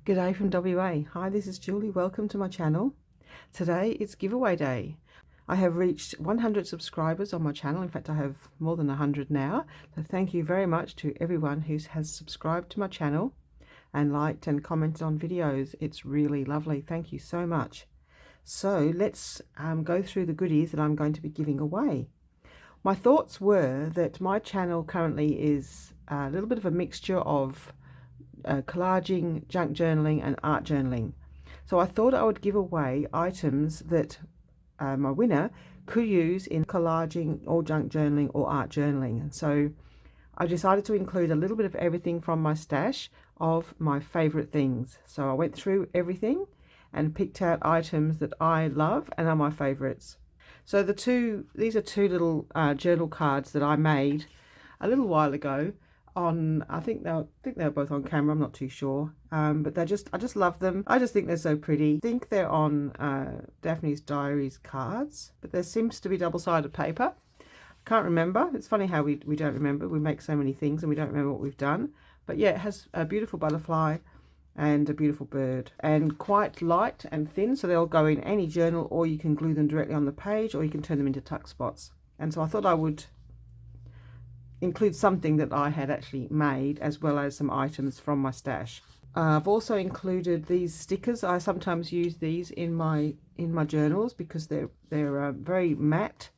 G'day from WA. Hi, this is Julie. Welcome to my channel. Today it's giveaway day. I have reached 100 subscribers on my channel. In fact, I have more than 100 now. So thank you very much to everyone who has subscribed to my channel and liked and commented on videos. It's really lovely. Thank you so much. So let's go through the goodies that I'm going to be giving away. My thoughts were that my channel currently is a little bit of a mixture of collaging, junk journaling and art journaling. So I thought I would give away items that my winner could use in collaging or junk journaling or art journaling. And so I decided to include a little bit of everything from my stash of my favorite things. So I went through everything and picked out items that I love and are my favorites. So these are two little journal cards that I made a little while ago. I think they were both on camera, I'm not too sure, but I just love them. I just think they're so pretty. I think they're on Daphne's Diaries cards, but there seems to be double-sided paper. Can't remember. It's funny how we don't remember. We make so many things and we don't remember what we've done. But yeah, it has a beautiful butterfly and a beautiful bird, and quite light and thin, so they'll go in any journal, or you can glue them directly on the page, or you can turn them into tuck spots. And so I thought I would include something that I had actually made, as well as some items from my stash. I've also included these stickers. I sometimes use these in my journals because they're very matte.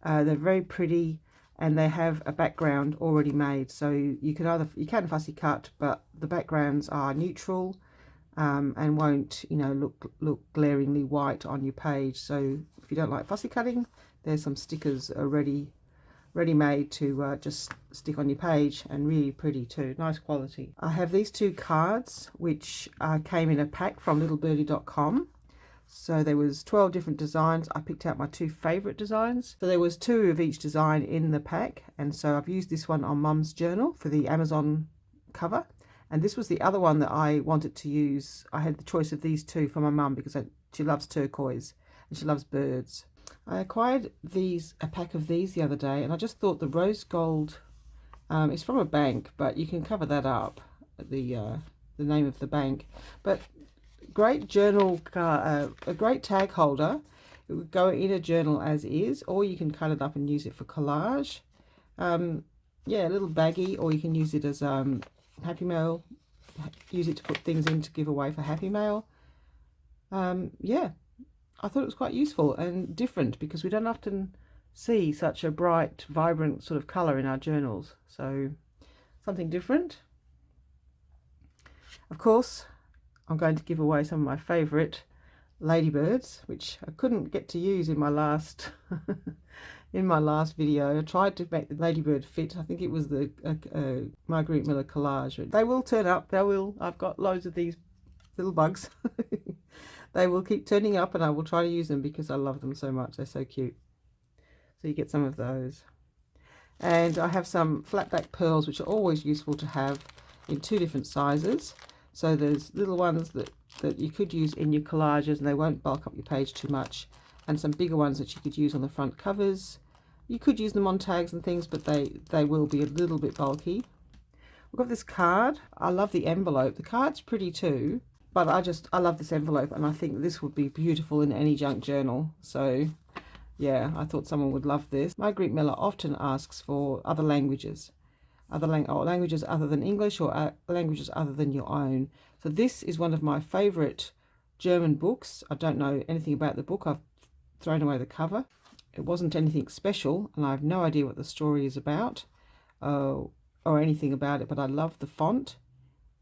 They're very pretty, and they have a background already made. So you can fussy cut, but the backgrounds are neutral and won't look glaringly white on your page. So if you don't like fussy cutting, there's some stickers already made to just stick on your page, and really pretty too, nice quality. I have these two cards which came in a pack from littlebirdy.com. So there was 12 different designs. I picked out my two favorite designs. So there was 2 of each design in the pack, and so I've used this one on Mum's journal for the Amazon cover, and this was the other one that I wanted to use. I had the choice of these two for my mum because she loves turquoise and she loves birds. I acquired a pack of these the other day, and I just thought the rose gold is from a bank, but you can cover that up, the name of the bank. But great journal, a great tag holder. It would go in a journal as is, or you can cut it up and use it for collage. Yeah, a little baggie, or you can use it as Happy Mail. Use it to put things in to give away for Happy Mail. Yeah. I thought it was quite useful and different because we don't often see such a bright, vibrant sort of colour in our journals. So something different. Of course, I'm going to give away some of my favourite Ladybirds, which I couldn't get to use in my last video. I tried to make the Ladybird fit. I think it was the Marguerite Miller collage. They will turn up. They will. I've got loads of these little bugs. They will keep turning up, and I will try to use them because I love them so much. They're so cute. So you get some of those. And I have some flat back pearls, which are always useful to have in 2 different sizes. So there's little ones that you could use in your collages and they won't bulk up your page too much. And some bigger ones that you could use on the front covers. You could use them on tags and things, but they will be a little bit bulky. We've got this card. I love the envelope. The card's pretty too. But I love this envelope, and I think this would be beautiful in any junk journal. So yeah, I thought someone would love this. Marguerite Miller often asks for other languages, languages other than English, or languages other than your own. So this is one of my favorite German books. I don't know anything about the book. I've thrown away the cover. It wasn't anything special, and I have no idea what the story is about or anything about it, but I love the font.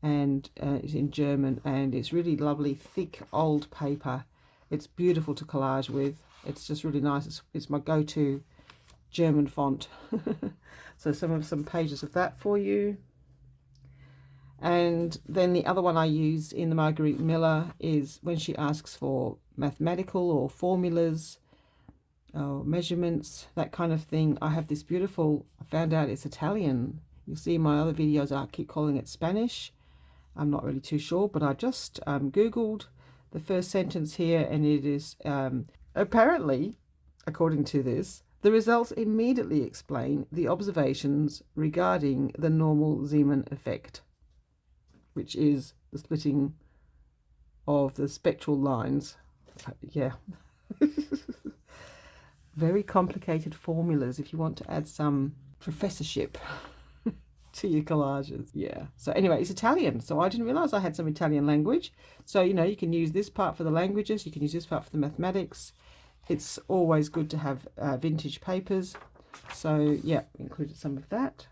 And it's in German, and it's really lovely, thick old paper. It's beautiful to collage with. It's just really nice. It's my go-to German font. So some pages of that for you. And then the other one I use in the Marguerite Miller is when she asks for mathematical or formulas or measurements, that kind of thing. I have this beautiful, I found out it's Italian. You'll see in my other videos I keep calling it Spanish. I'm not really too sure, but I just Googled the first sentence here, and it is apparently, according to this, the results immediately explain the observations regarding the normal Zeeman effect, which is the splitting of the spectral lines. Yeah. Very complicated formulas if you want to add some professorship to your collages. Yeah. So anyway, it's Italian. So I didn't realize I had some Italian language. So, you know, you can use this part for the languages. You can use this part for the mathematics. It's always good to have vintage papers. So yeah, included some of that.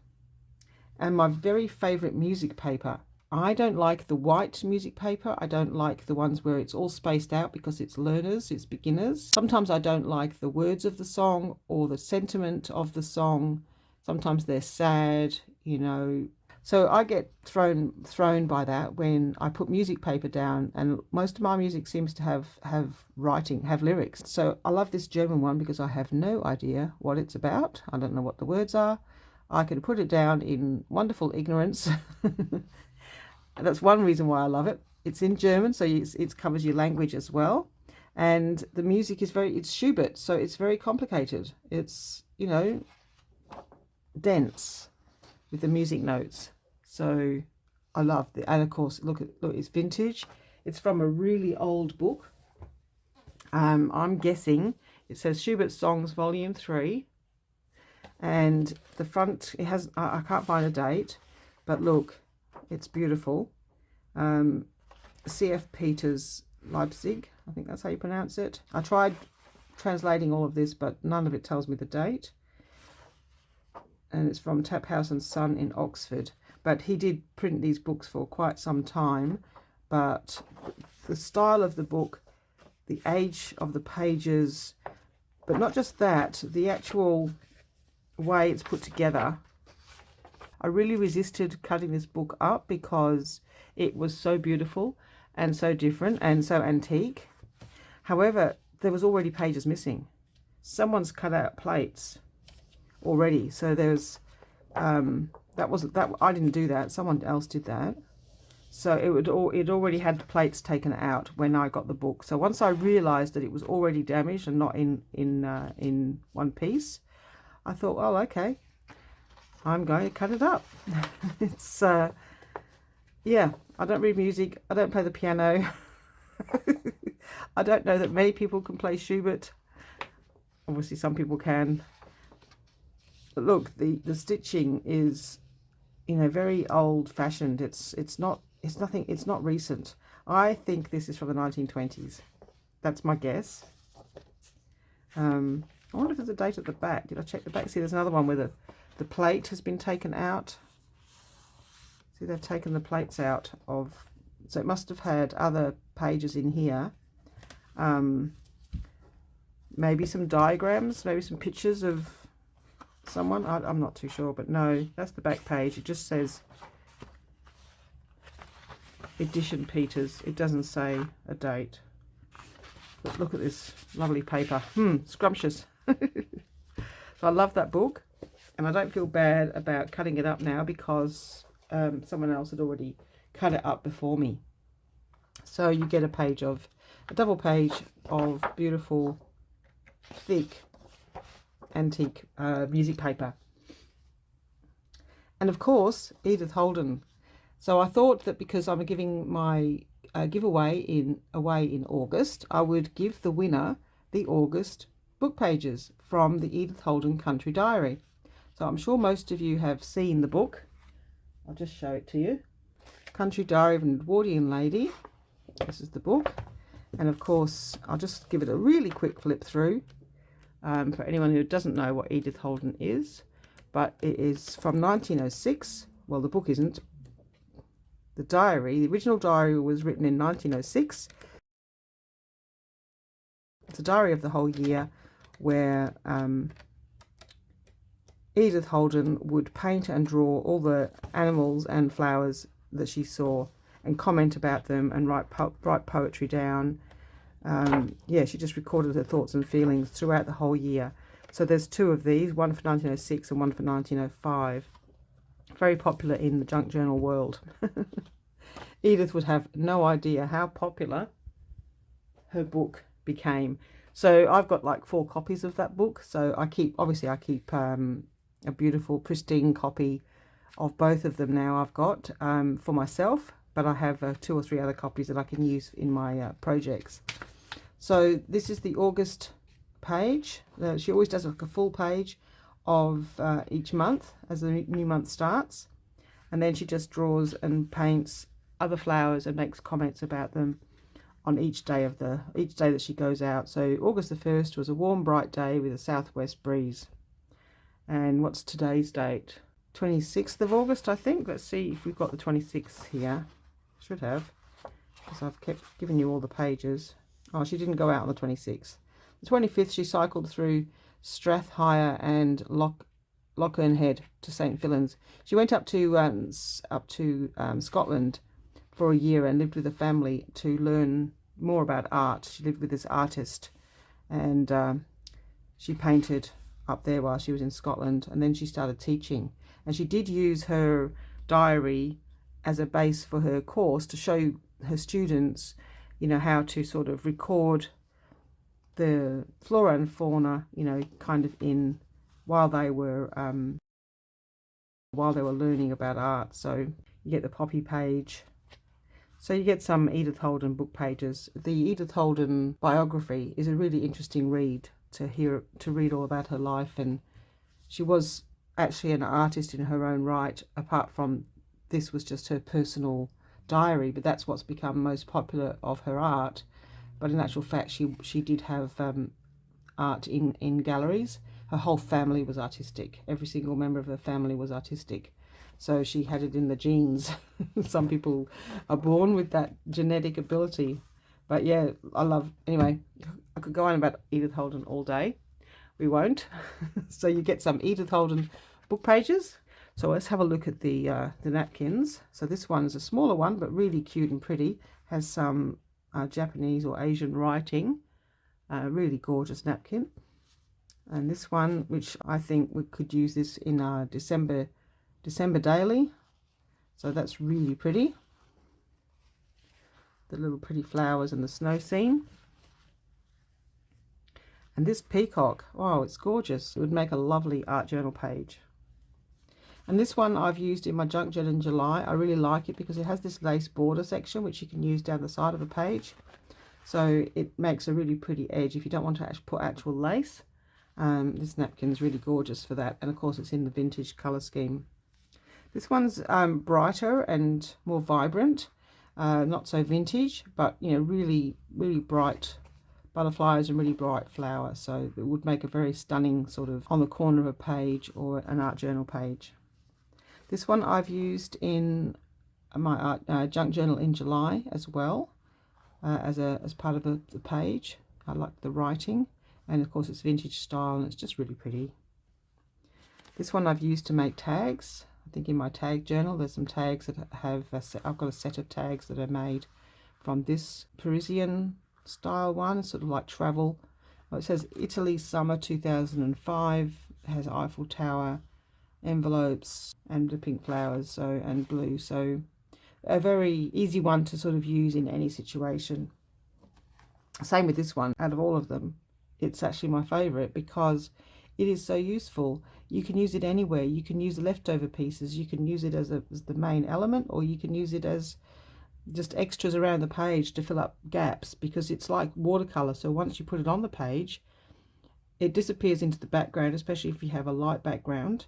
And my very favorite music paper. I don't like the white music paper. I don't like the ones where it's all spaced out because it's learners, it's beginners. Sometimes I don't like the words of the song or the sentiment of the song. Sometimes they're sad, you know. So I get thrown by that when I put music paper down, and most of my music seems to have lyrics. So I love this German one because I have no idea what it's about. I don't know what the words are. I can put it down in wonderful ignorance. That's one reason why I love it. It's in German, so it covers your language as well. And the music is it's Schubert, so it's very complicated. It's, you know, dense with the music notes. So I love it. And of course, look, it's vintage. It's from a really old book. I'm guessing it says Schubert Songs Volume 3. And the front, it has, I can't find a date, but look, it's beautiful. C.F. Peters, Leipzig, I think that's how you pronounce it. I tried translating all of this, but none of it tells me the date. And it's from Taphouse and Son in Oxford. But he did print these books for quite some time. But the style of the book, the age of the pages, but not just that, the actual way it's put together. I really resisted cutting this book up because it was so beautiful and so different and so antique. However, there was already pages missing. Someone's cut out plates already, so there's I didn't do that, someone else did that. So it already had plates taken out when I got the book. So once I realized that it was already damaged and not in one piece, I thought, oh, okay, I'm going to cut it up. It's yeah, I don't read music, I don't play the piano. I don't know that many people can play Schubert. Obviously some people can. But look, the stitching is, you know, very old fashioned. It's not recent. I think this is from the 1920s. That's my guess. I wonder if there's a date at the back. Did I check the back? See, there's another one where the plate has been taken out. See, they've taken the plates out of, so it must have had other pages in here. Maybe some diagrams, maybe some pictures of someone. I'm not too sure, but no, that's the back page. It just says Edition Peters. It doesn't say a date. But look at this lovely paper. Scrumptious. So I love that book, and I don't feel bad about cutting it up now because someone else had already cut it up before me. So you get a double page of beautiful, thick, antique music paper. And of course, Edith Holden. So I thought that because I'm giving my giveaway away in August, I would give the winner the August book pages from the Edith Holden Country Diary. So I'm sure most of you have seen the book. I'll just show it to you. Country Diary of an Edwardian Lady. This is the book. And of course, I'll just give it a really quick flip through for anyone who doesn't know what Edith Holden is. But it is from 1906. Well, the book isn't. The diary, the original diary was written in 1906. It's a diary of the whole year where Edith Holden would paint and draw all the animals and flowers that she saw and comment about them and write poetry down. Yeah, she just recorded her thoughts and feelings throughout the whole year. So there's two of these, one for 1906 and one for 1905. Very popular in the junk journal world. Edith would have no idea how popular her book became. So I've got like 4 copies of that book. So I keep a beautiful pristine copy of both of them now I've got for myself. but I have 2 or 3 other copies that I can use in my projects. So this is the August page. She always does like a full page of each month as the new month starts, and then she just draws and paints other flowers and makes comments about them on each day that she goes out. So August the 1st was a warm bright day with a southwest breeze. And what's today's date? 26th of August, I think. Let's see if we've got the 26th here. Should have, because I've kept giving you all the pages. Oh, she didn't go out on the 26th. The 25th, she cycled through Strathhire and Lochern Head to St. Fillan's. She went up to Scotland for a year and lived with a family to learn more about art. She lived with this artist, and she painted up there while she was in Scotland, and then she started teaching. And she did use her diary as a base for her course to show her students, you know, how to sort of record the flora and fauna, you know, kind of in while they were learning about art. So you get the poppy page. So you get some Edith Holden book pages. The Edith Holden biography is a really interesting read to read all about her life, and she was actually an artist in her own right. Apart from this was just her personal diary, but that's what's become most popular of her art. But in actual fact, she did have art in galleries. Her whole family was artistic. Every single member of her family was artistic. So she had it in the genes. Some people are born with that genetic ability. But yeah, anyway, I could go on about Edith Holden all day. We won't. So you get some Edith Holden book pages. So let's have a look at the napkins. So this one's a smaller one, but really cute and pretty. Has some Japanese or Asian writing. Really gorgeous napkin. And this one, which I think we could use this in our December daily. So that's really pretty. The little pretty flowers and the snow scene. And this peacock, wow, it's gorgeous. It would make a lovely art journal page. And this one I've used in my junk journal in July. I really like it because it has this lace border section which you can use down the side of a page. So it makes a really pretty edge if you don't want to put actual lace. This napkin is really gorgeous for that, and of course it's in the vintage colour scheme. This one's brighter and more vibrant, not so vintage, but you know, really bright butterflies and really bright flowers. So it would make a very stunning sort of on the corner of a page or an art journal page. This one I've used in my junk journal in July as well, as part of the page. I like the writing, and of course it's vintage style and it's just really pretty. This one I've used to make tags. I think in my tag journal there's some tags that have I've got a set of tags that are made from this Parisian style one. It's sort of like travel. Well, it says Italy summer 2005. It has Eiffel Tower, envelopes, and the pink flowers, and blue. So a very easy one to sort of use in any situation. Same with this one. Out of all of them, it's actually my favorite because it is so useful. You can use it anywhere. You can use the leftover pieces. You can use it as the main element, or you can use it as just extras around the page to fill up gaps, because it's like watercolor. So once you put it on the page, it disappears into the background, especially if you have a light background,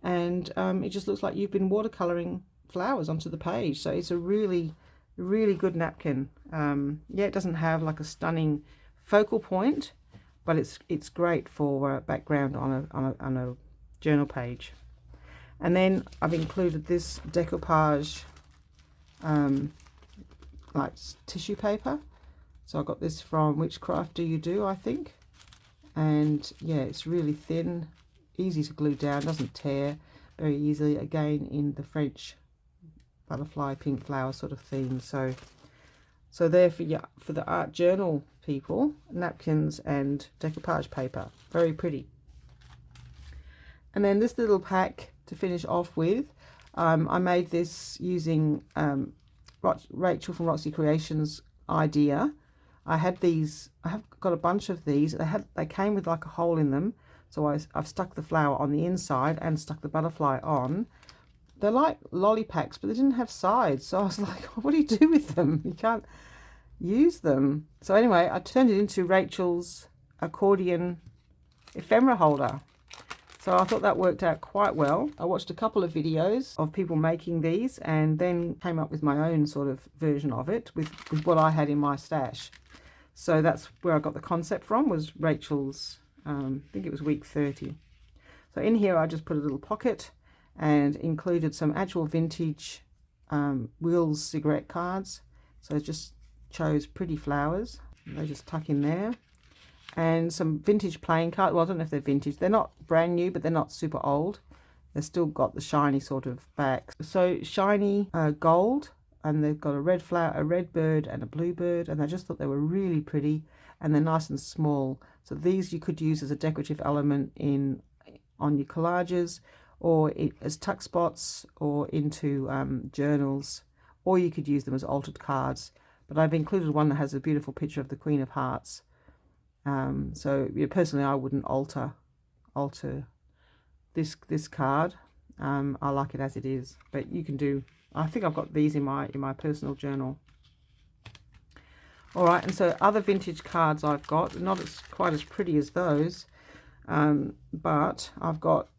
and it just looks like you've been watercoloring flowers onto the page. So it's a really good napkin. Yeah, it doesn't have like a stunning focal point, but it's great for background on a journal page. And then I've included this decoupage like tissue paper. So I got this from Which Craft Do You Do, I think. And yeah, it's really thin, easy to glue down, doesn't tear very easily, again in the French butterfly pink flower sort of theme. So there for the art journal people, napkins and decoupage paper, very pretty. And then this little pack to finish off with, I made this using Rachel from Roxy Creations idea. I have got a bunch of these. They came with like a hole in them, so I've stuck the flower on the inside and stuck the butterfly on. they're like lolly packs, but they didn't have sides. So I was like, what do you do with them? You can't use them. So anyway, I turned it into Rachel's accordion ephemera holder. So I thought that worked out quite well. I watched a couple of videos of people making these and then came up with my own sort of version of it with what I had in my stash. So that's where I got the concept from, was Rachel's, I think it was week 30. So in here I just put a little pocket and included some actual vintage Wheels cigarette cards. So I just chose pretty flowers. They just tuck in there. And some vintage playing cards. Well, I don't know if they're vintage. They're not brand new, but they're not super old. They've still got the shiny sort of back. So shiny gold, and they've got a red flower, a red bird and a blue bird, and I just thought they were really pretty, and they're nice and small. So these you could use as a decorative element on your collages, or as tuck spots, or into journals, or you could use them as altered cards. But I've included one that has a beautiful picture of the Queen of Hearts. So yeah, personally I wouldn't alter this card. I like it as it is, but you can do, I think I've got these in my personal journal. All right, and so other vintage cards I've got, not quite as pretty as those, but I've got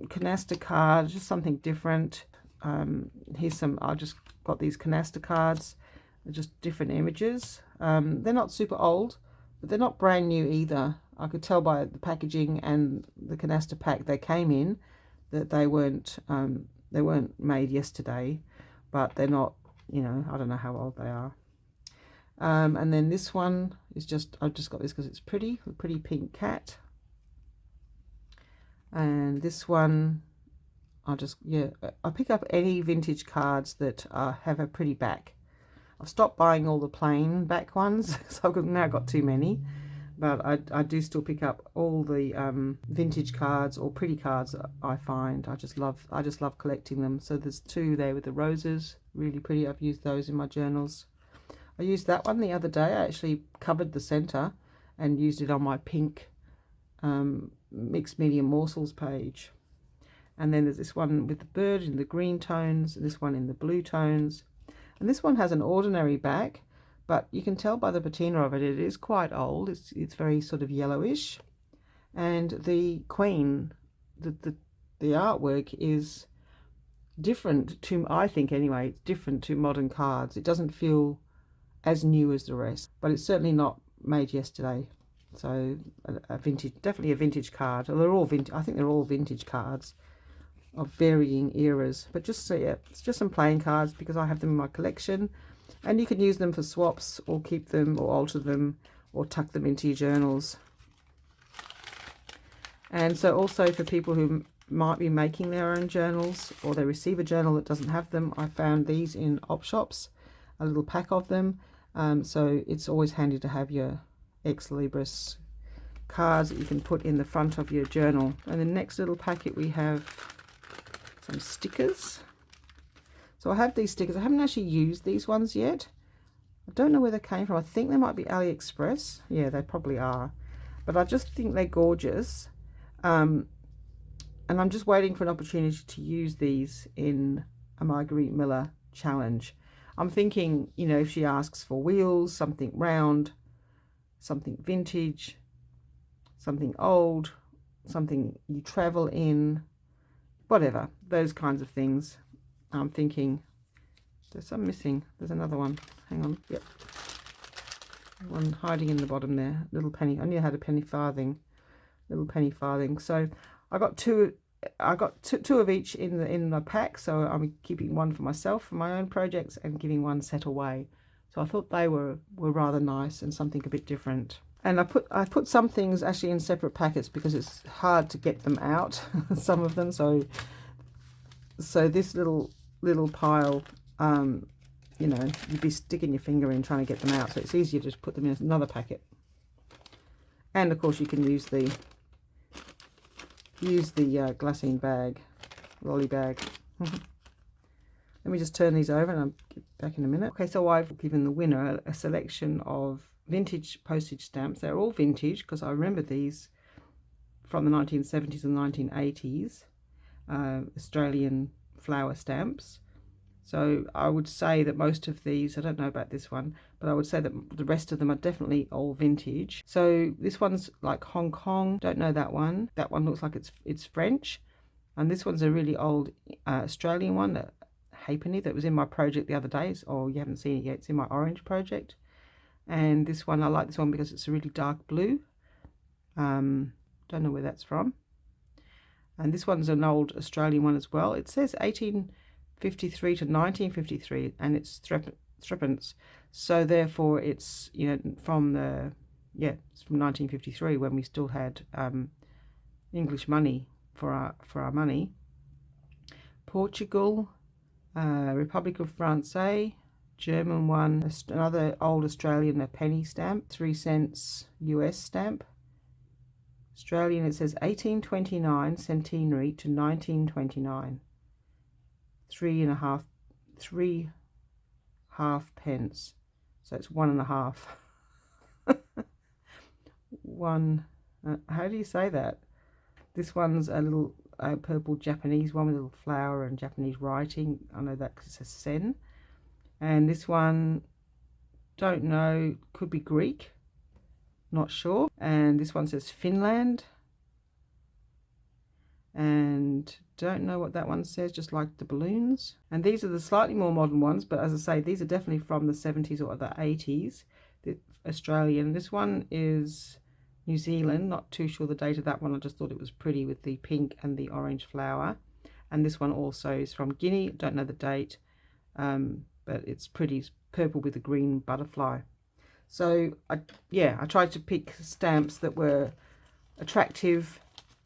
Canasta card, just something different. Here's some, I just got these Canasta cards, just different images. They're not super old, but they're not brand new either. I could tell by the packaging and the Canasta pack they came in that they weren't made yesterday, but they're not, you know, I don't know how old they are. And then this one is just, I've just got this because it's pretty, a pretty pink cat. And this one, I pick up any vintage cards that have a pretty back. I've stopped buying all the plain back ones, so I've now got too many. But I do still pick up all the vintage cards or pretty cards I find. I just love collecting them. So there's two there with the roses, really pretty. I've used those in my journals. I used that one the other day. I actually covered the center and used it on my pink mixed media morsels page. And then there's this one with the bird in the green tones, this one in the blue tones. And this one has an ordinary back, but you can tell by the patina of it, it is quite old. It's very sort of yellowish. And the queen, the artwork is different to, I think anyway, it's different to modern cards. It doesn't feel as new as the rest, but it's certainly not made yesterday. So a vintage, definitely a vintage card. They're all vintage. I think they're all vintage cards of varying eras, but just so yeah, it's just some playing cards because I have them in my collection, and you can use them for swaps or keep them or alter them or tuck them into your journals. And so also for people who might be making their own journals, or they receive a journal that doesn't have them, I found these in op shops, a little pack of them. So it's always handy to have your ex libris cards that you can put in the front of your journal. And the next little packet we have some stickers. So I have these stickers. I haven't actually used these ones yet. I don't know where they came from. I think they might be AliExpress. Yeah, they probably are. But I just think they're gorgeous. And I'm just waiting for an opportunity to use these in a Marguerite Miller challenge. I'm thinking, you know, if she asks for wheels, something round, something vintage, something old, something you travel in, whatever, those kinds of things. I'm thinking there's some missing. There's another one. Hang on. Yep. One hiding in the bottom there. Little penny. I knew I had a penny farthing. Little penny farthing. So I got two of each in the pack. So I'm keeping one for myself for my own projects and giving one set away. So I thought they were rather nice and something a bit different. And I put some things actually in separate packets because it's hard to get them out, some of them. So this little pile, you know, you'd be sticking your finger in trying to get them out. So it's easier to just put them in another packet. And of course you can use the glassine bag, lolly bag. Let me just turn these over and I'll get back in a minute. Okay, so I've given the winner a selection of vintage postage stamps. They're all vintage because I remember these from the 1970s and 1980s. Australian flower stamps. So I would say that most of these, I don't know about this one, but I would say that the rest of them are definitely all vintage. So this one's like Hong Kong, don't know that one. That one looks like it's French. And this one's a really old Australian one, a halfpenny, that was in my project the other day. Or you haven't seen it yet, it's in my orange project. And this one, I like this one because it's a really dark blue. Don't know where that's from. And this one's an old Australian one as well. It says 1853 to 1953, and it's threepence. So therefore it's, you know, from the, yeah, it's from 1953, when we still had English money for our money. Portugal, Republic of France, German one, another old Australian, a penny stamp, 3 cents US stamp. Australian, it says 1829 centenary to 1929. 3 half pence. So it's 1.5. One, how do you say that? This one's a little purple Japanese one with a little flower and Japanese writing. I know that because it says sen. And this one, don't know, could be Greek, not sure. And this one says Finland. And don't know what that one says, just like the balloons. And these are the slightly more modern ones, but as I say, these are definitely from the 70s or the 80s. The Australian, this one is New Zealand, not too sure the date of that one. I just thought it was pretty with the pink and the orange flower. And this one also is from Guinea, don't know the date, but it's pretty, purple with a green butterfly. So I tried to pick stamps that were attractive,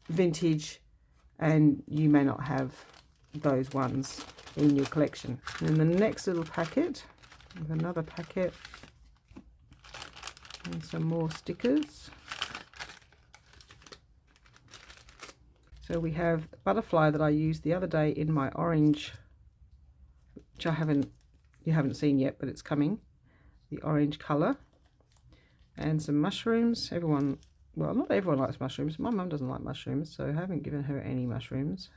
vintage, and you may not have those ones in your collection. And then the next little packet, with another packet and some more stickers. So we have a butterfly that I used the other day in my orange, which you haven't seen yet, but it's coming, the orange colour. And some mushrooms. Everyone, well, not everyone likes mushrooms. My mum doesn't like mushrooms, so I haven't given her any mushrooms.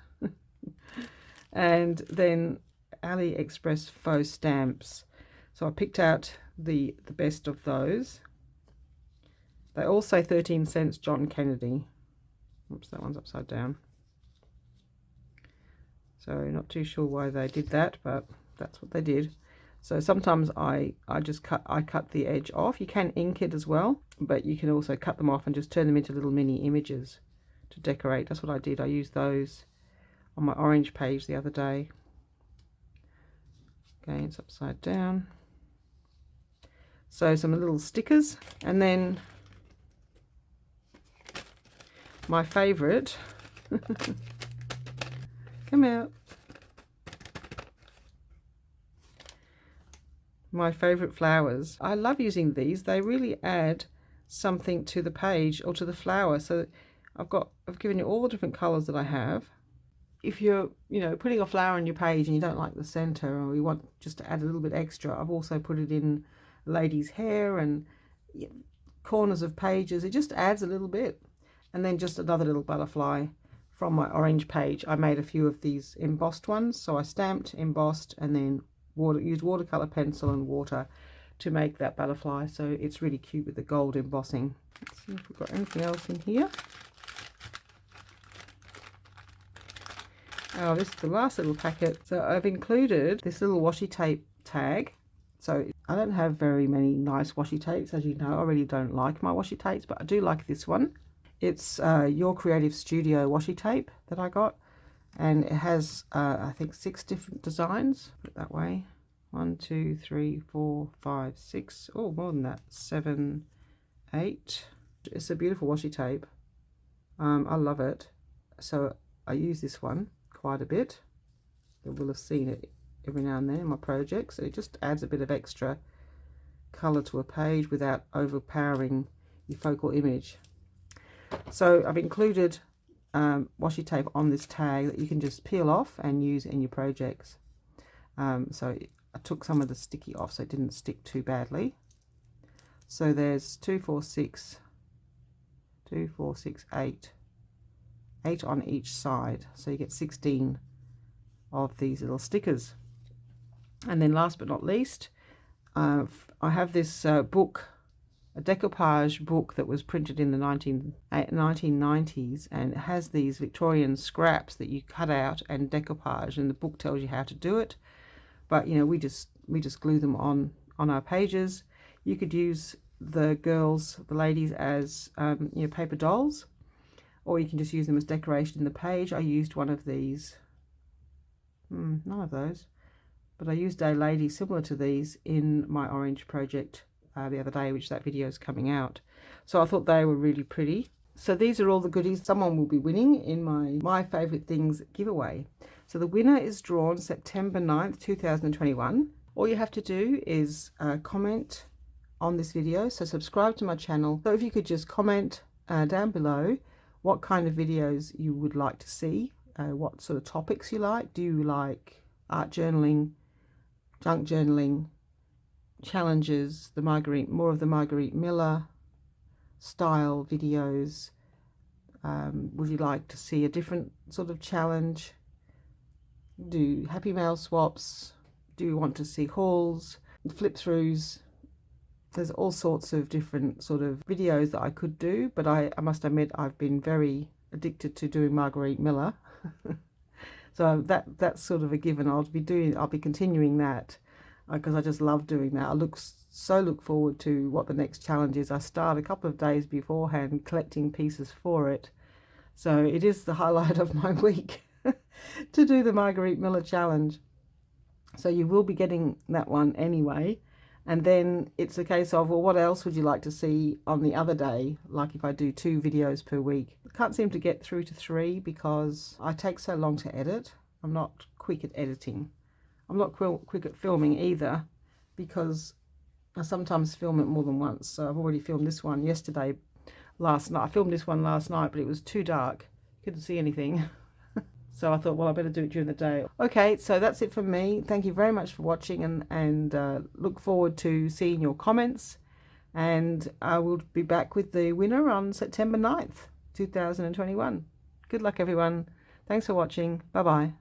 And then AliExpress faux stamps. So I picked out the best of those. They all say 13 cents John Kennedy. Oops, that one's upside down. So not too sure why they did that, but that's what they did. So sometimes I cut the edge off. You can ink it as well, but you can also cut them off and just turn them into little mini images to decorate. That's what I did. I used those on my orange page the other day. Again, it's upside down. So some little stickers, and then my favourite, come out, my favourite flowers. I love using these. They really add something to the page or to the flower. So I've given you all the different colours that I have. If you're, you know, putting a flower on your page and you don't like the centre, or you want just to add a little bit extra, I've also put it in ladies' hair and corners of pages. It just adds a little bit. And then just another little butterfly from my orange page. I made a few of these embossed ones. So I stamped, embossed, and then used watercolor pencil and water to make that butterfly. So it's really cute with the gold embossing. Let's see if we've got anything else in here. Oh, this is the last little packet. So I've included this little washi tape tag. So I don't have very many nice washi tapes, as you know. I really don't like my washi tapes, but I do like this one. It's Your Creative Studio washi tape that I got, and it has I think 6 different designs. Put it that way. 1, 2, 3, 4, 5, 6. Oh, more than that. 7, 8. It's a beautiful washi tape. I love it. So I use this one quite a bit. You will have seen it every now and then in my projects. It just adds a bit of extra colour to a page without overpowering your focal image. So I've included washi tape on this tag that you can just peel off and use in your projects. So I took some of the sticky off so it didn't stick too badly. So there's 2, 4, 6, 8 on each side. So you get 16 of these little stickers. And then last but not least, I have this book, a decoupage book that was printed in the 1990s, and it has these Victorian scraps that you cut out and decoupage, and the book tells you how to do it. But you know, we just glue them on our pages. You could use the ladies as you know, paper dolls, or you can just use them as decoration in the page. I used one of these, none of those, but I used a lady similar to these in my orange project the other day, which that video is coming out. So I thought they were really pretty. So these are all the goodies someone will be winning in my favorite things giveaway. So the winner is drawn September 9th 2021. All you have to do is comment on this video, so subscribe to my channel. So if you could just comment down below what kind of videos you would like to see, what sort of topics you like. Do you like art journaling, junk journaling, challenges, more of the Marguerite Miller style videos? Would you like to see a different sort of challenge? Do happy mail swaps? Do you want to see hauls, flip throughs? There's all sorts of different sort of videos that I could do, but I must admit I've been very addicted to doing Marguerite Miller. So that's sort of a given. I'll be continuing that because I just love doing that. I look forward to what the next challenge is. I start a couple of days beforehand collecting pieces for it. So it is the highlight of my week to do the Marguerite Miller challenge. So you will be getting that one anyway. And then it's a case of, well, what else would you like to see on the other day? Like if I do 2 videos per week. I can't seem to get through to 3 because I take so long to edit. I'm not quick at editing. I'm not quick at filming either, because I sometimes film it more than once. So I've already filmed this one last night. I filmed this one last night, but it was too dark. Couldn't see anything. So I thought, well, I better do it during the day. Okay, so that's it from me. Thank you very much for watching, and look forward to seeing your comments. And I will be back with the winner on September 9th, 2021. Good luck, everyone. Thanks for watching. Bye-bye.